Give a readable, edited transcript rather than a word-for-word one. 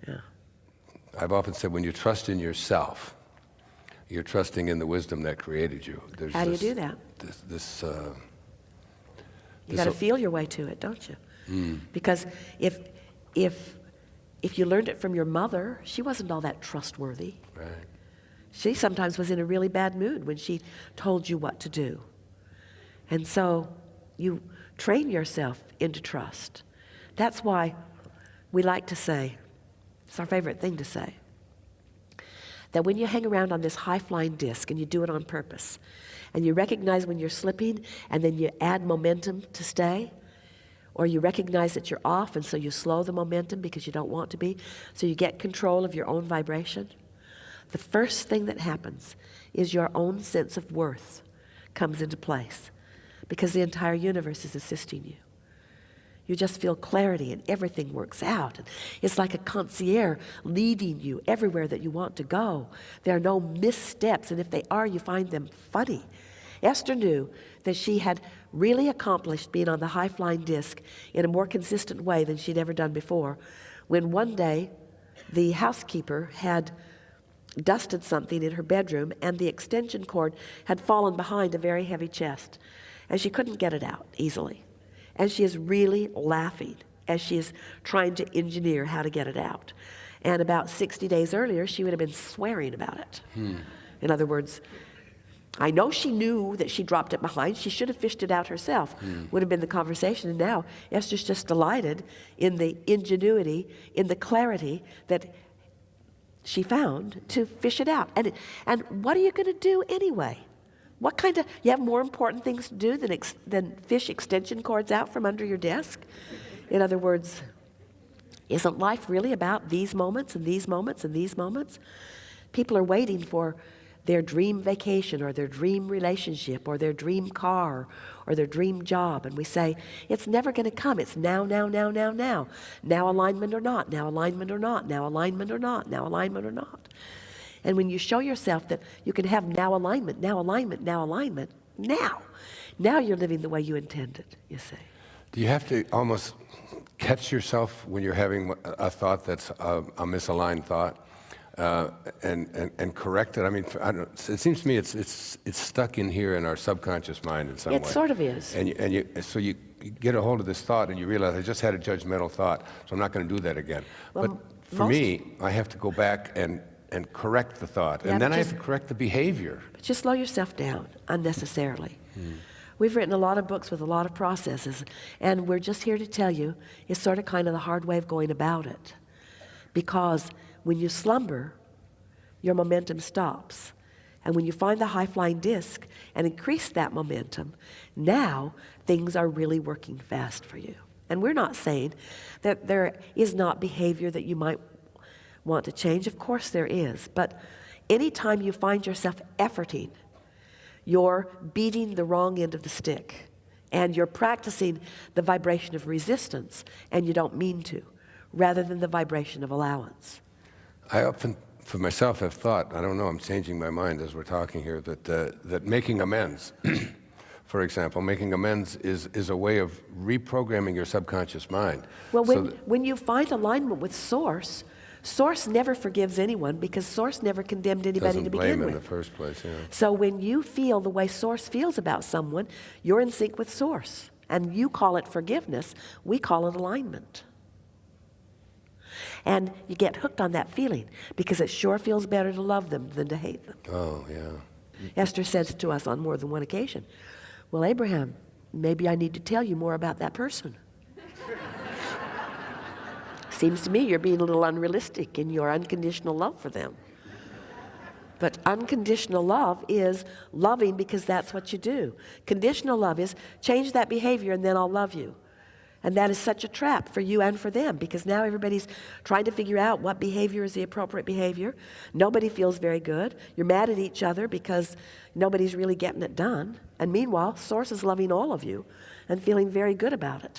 Yeah. I've often said when you trust in yourself, you're trusting in the wisdom that created you. There's How do you do that? You got to feel your way to it, don't you? Because if you learned it from your mother, she wasn't all that trustworthy. Right. She sometimes was in a really bad mood when she told you what to do. And so you train yourself into trust. That's why we like to say, it's our favorite thing to say, that when you hang around on this high-flying disc and you do it on purpose, and you recognize when you're slipping and then you add momentum to stay, or you recognize that you're off and so you slow the momentum because you don't want to be, so you get control of your own vibration, the first thing that happens is your own sense of worth comes into place because the entire universe is assisting you. You just feel clarity and everything works out. And it's like a concierge leading you everywhere that you want to go. There are no missteps, and if they are, you find them funny. Esther knew that she had really accomplished being on the high-flying disc in a more consistent way than she'd ever done before, when one day the housekeeper had dusted something in her bedroom and the extension cord had fallen behind a very heavy chest, and she couldn't get it out easily. And she is really laughing as she is trying to engineer how to get it out. And about 60 days earlier, she would have been swearing about it. In other words, I know she knew that she dropped it behind. She should have fished it out herself, would have been the conversation. And now Esther's just delighted in the ingenuity, in the clarity that she found to fish it out. And what are you going to do anyway? What kind of, you have more important things to do than fish extension cords out from under your desk? In other words, isn't life really about these moments and these moments and these moments? People are waiting for their dream vacation or their dream relationship or their dream car or their dream job. And we say, it's never going to come. It's now, now, now, now, now. Now alignment or not, now alignment or not, now alignment or not, now alignment or not. And when you show yourself that you can have now alignment, now alignment, now alignment, now you're living the way you intended, you see. Do you have to almost catch yourself when you're having a thought that's a misaligned thought and correct it? I mean, it seems to me it's stuck in here in our subconscious mind in some way. It sort of is. So you get a hold of this thought and you realize I just had a judgmental thought, so I'm not going to do that again. Well, but for me, I have to go back and correct the thought. Yeah, and then I have to correct the behavior. But just slow yourself down unnecessarily. We've written a lot of books with a lot of processes, and we're just here to tell you it's sort of kind of the hard way of going about it. Because when you slumber, your momentum stops. And when you find the high-flying disc and increase that momentum, now things are really working fast for you. And we're not saying that there is not behavior that you might want to change. Of course there is. But anytime you find yourself efforting, you're beating the wrong end of the stick. And you're practicing the vibration of resistance, and you don't mean to, rather than the vibration of allowance. I often, for myself, have thought, I don't know, I'm changing my mind as we're talking here, that making amends, for example, making amends is a way of reprogramming your subconscious mind. Well, when you find alignment with Source, Source never forgives anyone because Source never condemned anybody to begin with. Doesn't blame in the first place, yeah. So when you feel the way Source feels about someone, you're in sync with Source. And you call it forgiveness, we call it alignment. And you get hooked on that feeling because it sure feels better to love them than to hate them. Oh, yeah. Esther says to us on more than one occasion, well, Abraham, maybe I need to tell you more about that person. Seems to me you're being a little unrealistic in your unconditional love for them. But unconditional love is loving because that's what you do. Conditional love is change that behavior and then I'll love you. And that is such a trap for you and for them because now everybody's trying to figure out what behavior is the appropriate behavior. Nobody feels very good. You're mad at each other because nobody's really getting it done. And meanwhile, Source is loving all of you and feeling very good about it.